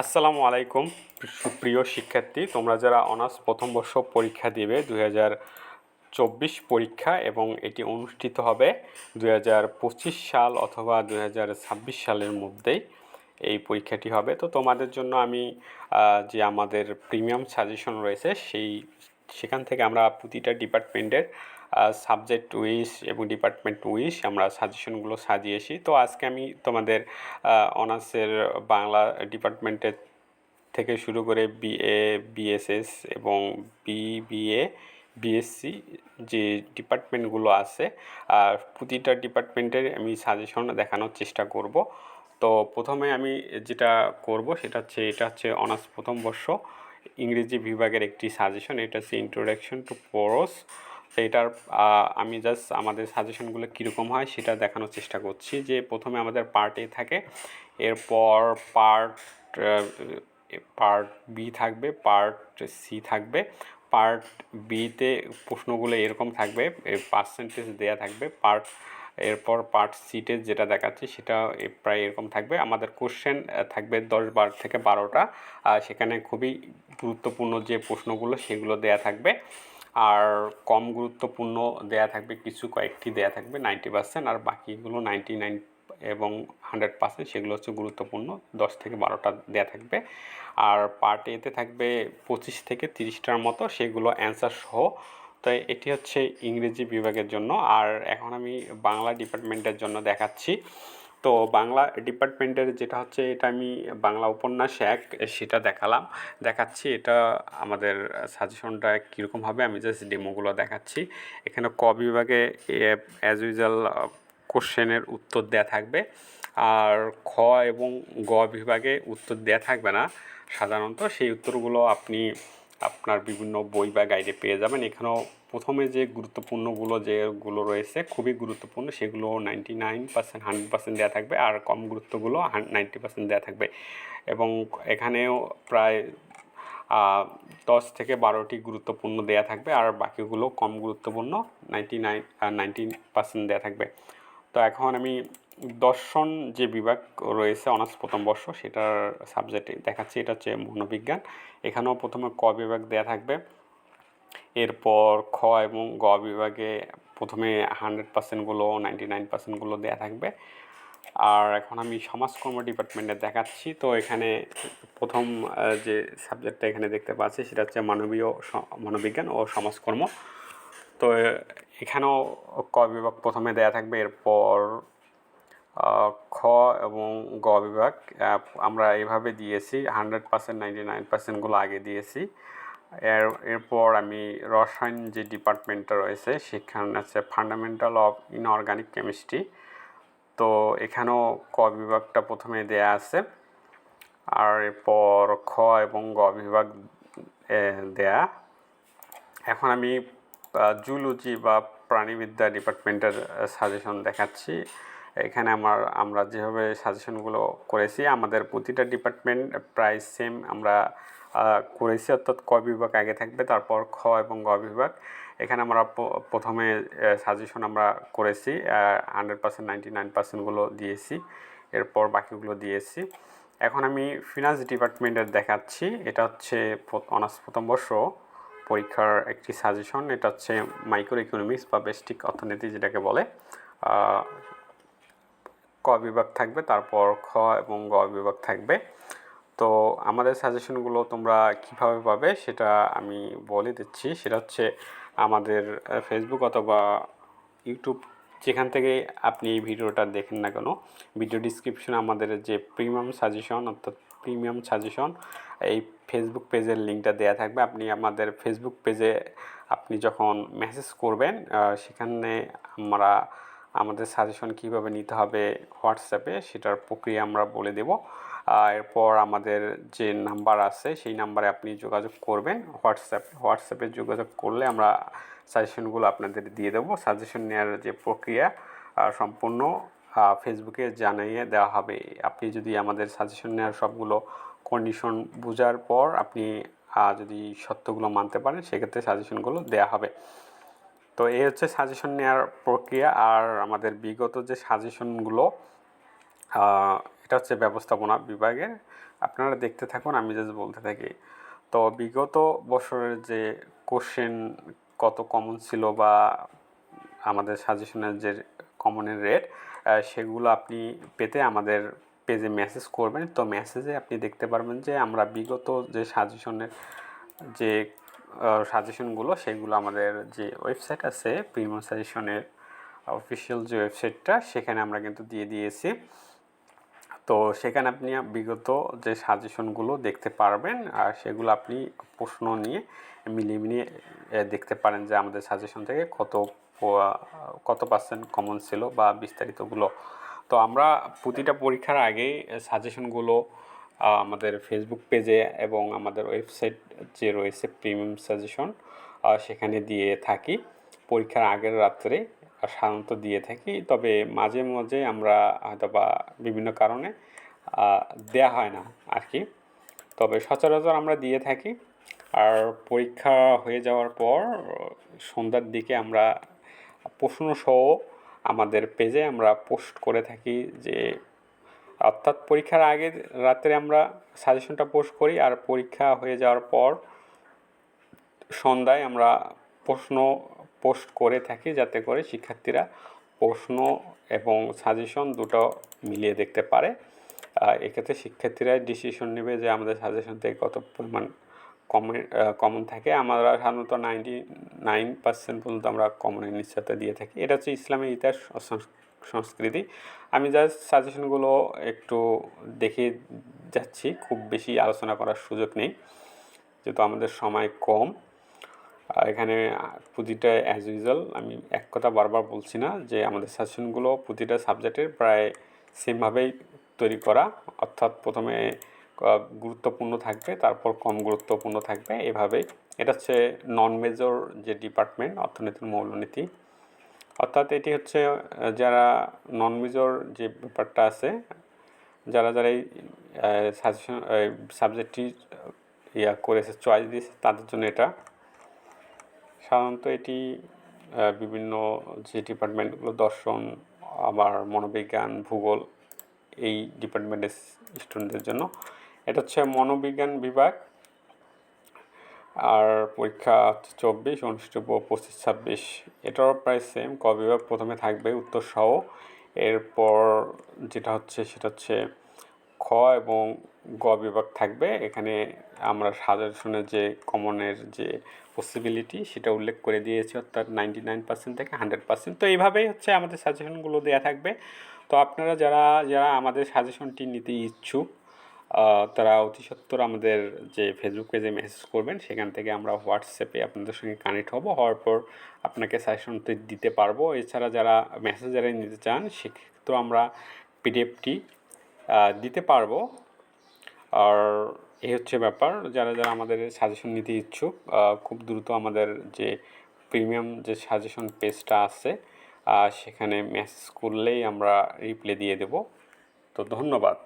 আসসালামু আলাইকুম সুপ্রিয় শিক্ষার্থী, তোমরা যারা অনার্স প্রথম বর্ষ পরীক্ষা দিবে 2024 পরীক্ষা এবং এটি অনুষ্ঠিত হবে 2025 সাল অথবা 2026 সালের মধ্যেই এই পরীক্ষাটি হবে। তো তোমাদের জন্য আমি যে আমাদের প্রিমিয়াম সাজেশন রয়েছে সেখান থেকে আমরা প্রতিটা ডিপার্টমেন্টের সাবজেক্ট উইস এবং ডিপার্টমেন্ট উইস আমরা সাজেশনগুলো সাজিয়েছি। তো আজকে আমি তোমাদের অনার্সের বাংলা ডিপার্টমেন্টের থেকে শুরু করে বিএ, বিএসএস এবং বিবিএ, বিএসসি যে ডিপার্টমেন্টগুলো আছে প্রতিটা ডিপার্টমেন্টের আমি সাজেশন দেখানোর চেষ্টা করব। তো প্রথমে আমি যেটা করব এটা হচ্ছে অনার্স প্রথম বর্ষ ইংরেজি বিভাগের একটি সাজেশন। এটা হচ্ছে ইন্ট্রোডাকশন টু পোরস। তো এটার আমি জাস্ট আমাদের সাজেশনগুলো কীরকম হয় সেটা দেখানোর চেষ্টা করছি। যে প্রথমে আমাদের পার্ট এ থাকে, এরপর পার্ট বি থাকবে, পার্ট সি থাকবে। পার্ট বিতে প্রশ্নগুলো এরকম থাকবে, পার্সেন্টেজ দেয়া থাকবে। এরপর পার্ট সিতে যেটা দেখাচ্ছি সেটা প্রায় এরকম থাকবে। আমাদের কোশ্চেন থাকবে 10 থেকে 12টা। সেখানে খুবই গুরুত্বপূর্ণ যে প্রশ্নগুলো সেগুলো দেয়া থাকবে, আর কম গুরুত্বপূর্ণ দেয়া থাকবে কয়েকটি দেয়া থাকবে 90%, আর বাকিগুলো 99 এবং 100% সেগুলো হচ্ছে গুরুত্বপূর্ণ 10 থেকে 12টা দেয়া থাকবে। আর পার্ট এতে থাকবে 25 থেকে 30টার মতো, সেগুলো অ্যান্সার সহ। তো এটি হচ্ছে ইংরেজি বিভাগের জন্য। আর এখন আমি বাংলা ডিপার্টমেন্টের জন্য দেখাচ্ছি। তো বাংলা ডিপার্টমেন্টের যেটা হচ্ছে, এটা আমি বাংলা উপন্যাস 1 সেটা দেখাচ্ছি। এটা আমাদের সাজেশনটা কীরকম হবে আমি জাস্ট ডেমোগুলো দেখাচ্ছি। এখানে ক বিভাগে অ্যাজ ইউজুয়াল কোশ্চেনের উত্তর দেয়া থাকবে, আর খ এবং গ বিভাগে উত্তর দেয়া থাকবে না সাধারণত। সেই উত্তরগুলো আপনি আপনার বিভিন্ন বই বা গাইডে পেয়ে যাবেন। এখানেও প্রথমে যে গুরুত্বপূর্ণগুলো যেগুলো রয়েছে খুবই গুরুত্বপূর্ণ সেগুলো 99%, 100% দেওয়া থাকবে, আর কম গুরুত্বগুলো 90% দেওয়া থাকবে। এবং এখানেও প্রায় 10 থেকে 12টি গুরুত্বপূর্ণ দেয়া থাকবে, আর বাকিগুলো কম গুরুত্বপূর্ণ 19% দেয়া থাকবে। তো এখন আমি দর্শন যে বিভাগ রয়েছে অনার্স প্রথম বর্ষ সেটার সাবজেক্টে দেখাচ্ছি। এটা হচ্ছে মনোবিজ্ঞান। এখানেও প্রথমে ক বিভাগ দেয়া থাকবে, এরপর খ এবং গ বিভাগে প্রথমে 100%গুলো 99%গুলো দেয়া থাকবে। আর এখন আমি সমাজকর্ম ডিপার্টমেন্টে দেখাচ্ছি। তো এখানে প্রথম যে সাবজেক্টটা এখানে দেখতে পাচ্ছি সেটা হচ্ছে মনোবিজ্ঞান ও সমাজকর্ম। তো এখানেও ক বিভাগ প্রথমে দেয়া থাকবে, এরপর খ এবং গ বিভাগ আমরা এইভাবে দিয়েছি 100%, 99%গুলো আগে দিয়েছি। এরপর আমি রসায়ন যে ডিপার্টমেন্টটা রয়েছে সেখানে আছে ফান্ডামেন্টাল অফ ইনঅর্গানিক কেমিস্ট্রি। তো এখানেও ক বিভাগটা প্রথমে দেয়া আছে, আর এরপর খ এবং গ বিভাগ দেয়া। এখন আমি জুলজি বা প্রাণীবিদ্যা ডিপার্টমেন্টের সাজেশন দেখাচ্ছি। এখানে আমরা যেভাবে সাজেশনগুলো করেছি আমাদের প্রতিটা ডিপার্টমেন্ট প্রায় সেম আমরা করেছি, অর্থাৎ ক বিভাগ আগে থাকবে, তারপর খ এবং গ বিভাগ। এখানে আমরা প্রথমে সাজেশন আমরা করেছি 100%, 99%গুলো দিয়েছি, এরপর বাকিগুলো দিয়েছি। এখন আমি ফিনান্স ডিপার্টমেন্টের দেখাচ্ছি। এটা হচ্ছে অনার্স প্রথম বর্ষ পরীক্ষার একটি সাজেশন। এটা হচ্ছে মাইক্রো ইকোনমিক্স বা বেসিক অর্থনীতি যেটাকে বলে। ক বিভাগ থাকবে, তারপর খ এবং গ বিভাগ থাকবে। তো আমাদের সাজেশনগুলো তোমরা কীভাবে পাবে সেটা আমি বলে দিচ্ছি। সেটা হচ্ছে আমাদের ফেসবুক অথবা ইউটিউব, যেখান থেকে আপনি এই ভিডিওটা দেখেন না কেন, ভিডিও ডিসক্রিপশনে আমাদের যে প্রিমিয়াম সাজেশন এই ফেসবুক পেজের লিঙ্কটা দেওয়া থাকবে। আপনি আমাদের ফেসবুক পেজে আপনি যখন মেসেজ করবেন সেখানে আমাদের সাজেশন কীভাবে নিতে হবে হোয়াটসঅ্যাপে সেটার প্রক্রিয়া আমরা বলে দেব। এরপর আমাদের যে নাম্বার আছে সেই নাম্বারে আপনি যোগাযোগ করবেন হোয়াটসঅ্যাপে যোগাযোগ করলে আমরা সাজেশনগুলো আপনাদের দিয়ে দেবো। সাজেশন নেওয়ার যে প্রক্রিয়া সম্পূর্ণ ফেসবুকে জানিয়ে দেওয়া হবে। আপনি যদি আমাদের সাজেশন নেওয়ার সবগুলো কন্ডিশন বোঝার পর আপনি যদি সত্যগুলো মানতে পারেন সেক্ষেত্রে সাজেশনগুলো দেওয়া হবে। তো এই হচ্ছে সাজেশন নেওয়ার প্রক্রিয়া। আর আমাদের বিগত যে সাজেশনগুলো এটা হচ্ছে ব্যবস্থাপনা বিভাগের। আপনারা দেখতে থাকুন, আমি জাস্ট বলতে থাকি। তো বিগত বছরের যে কোশ্চেন কত কমন ছিল বা আমাদের সাজেশনের যে কমনের রেট, সেগুলো আপনি পেতে আমাদের পেজে মেসেজ করবেন। তো মেসেজে আপনি দেখতে পারবেন যে আমরা বিগত যে সাজেশনের যে সাজেশনগুলো, সেগুলো আমাদের যে ওয়েবসাইট আছে প্রিমিয়াম সাজেশনের অফিসিয়াল যে ওয়েবসাইটটা, সেখানে আমরা কিন্তু দিয়ে দিয়েছি। তো সেখানে আপনি বিগত যে সাজেশনগুলো দেখতে পারবেন, আর সেগুলো আপনি প্রশ্ন নিয়ে মিলিয়ে দেখতে পারেন যে আমাদের সাজেশন থেকে কত পার্সেন্ট কমন ছিল বা বিস্তারিতগুলো। তো আমরা প্রতিটা পরীক্ষার আগেই সাজেশনগুলো আমাদের ফেসবুক পেজে এবং আমাদের ওয়েবসাইট যে রয়েছে প্রিমিয়াম সাজেশন, সেখানে দিয়ে থাকি পরীক্ষার আগের রাত্রে সাধারণত দিয়ে থাকি। তবে মাঝে মাঝে আমরা হয়তো বা বিভিন্ন কারণে দেয়া হয় না আর কি, তবে সচরাচর আমরা দিয়ে থাকি। আর পরীক্ষা হয়ে যাওয়ার পর সন্ধ্যার দিকে আমরা প্রশ্নসহ আমাদের পেজে আমরা পোস্ট করে থাকি, যে অর্থাৎ পরীক্ষার আগের রাত্রে আমরা সাজেশনটা পোস্ট করি, আর পরীক্ষা হয়ে যাওয়ার পর সন্ধ্যায় আমরা প্রশ্ন পোস্ট করে থাকি, যাতে করে শিক্ষার্থীরা প্রশ্ন এবং সাজেশন দুটো মিলিয়ে দেখতে পারে। এক্ষেত্রে শিক্ষার্থীরাই ডিসিশন নেবে যে আমাদের সাজেশন থেকে কত পরিমাণ কমন থাকে। আমরা সাধারণত 99% পর্যন্ত আমরা কমনের নিশ্চয়তা দিয়ে থাকি। এটা হচ্ছে ইসলামের ইতিহাস সংস্কৃতি। আমি জাস্ট সাজেশনগুলো একটু দেখে যাচ্ছি, খুব বেশি আলোচনা করার সুযোগ নেই যেহেতু আমাদের সময় কম। এখানে প্রতিটা অ্যাজ ইউজুয়াল আমি এক কথা বারবার বলছি না, যে আমাদের সাজেশনগুলো প্রতিটা সাবজেক্টের প্রায় সেমভাবেই তৈরি করা, অর্থাৎ প্রথমে গুরুত্বপূর্ণ থাকবে, তারপর কম গুরুত্বপূর্ণ থাকবে, এভাবেই। এটা হচ্ছে নন মেজর যে ডিপার্টমেন্ট, অর্থনীতির মৌলনীতি, অর্থাৎ এটি হচ্ছে যারা নন মেজর যে ব্যাপারটা আছে, যারা এই সাজেশন সাবজেক্টটি করেছে, চয়েস দিয়েছে, তাদের জন্য এটা। সাধারণত এটি বিভিন্ন যে ডিপার্টমেন্টগুলো, দর্শন, আবার মনোবিজ্ঞান, ভূগোল, এই ডিপার্টমেন্টের স্টুডেন্টদের জন্য। এটা হচ্ছে মনোবিজ্ঞান বিভাগ, আর পরীক্ষা 24 অনুষ্ঠিত 25-26। এটাও প্রায় সেম। ক বিভাগ প্রথমে থাকবে উত্তর সহ, এরপর যেটা হচ্ছে সেটা হচ্ছে খ এবং গ বিভাগ থাকবে। এখানে আমরা সাজেশনের যে কমনের যে পসিবিলিটি সেটা উল্লেখ করে দিয়েছি, অর্থাৎ 99% থেকে 100%। তো এইভাবেই হচ্ছে আমাদের সাজেশনগুলো দেওয়া থাকবে। তো আপনারা যারা আমাদের সাজেশনটি নিতে ইচ্ছুক, তারা অতি সত্বর আমাদের যে ফেসবুক পেজে মেসেজ করবেন, সেখান থেকে আমরা হোয়াটসঅ্যাপে আপনাদের সঙ্গে কানেক্ট হব, হওয়ার পর আপনাকে সাজেশনটি দিতে পারবো। এছাড়া যারা মেসেঞ্জারে নিতে চান, সেক্ষেত্রেও আমরা পিডিএফটি দিতে পারবো। আর এই হচ্ছে ব্যাপার। যারা আমাদের সাজেশন নিতে ইচ্ছুক, খুব দ্রুত আমাদের যে প্রিমিয়াম যে সাজেশন পেজটা আছে, সেখানে মেসেজ করলেই আমরা রিপ্লাই দিয়ে দেব। তো ধন্যবাদ।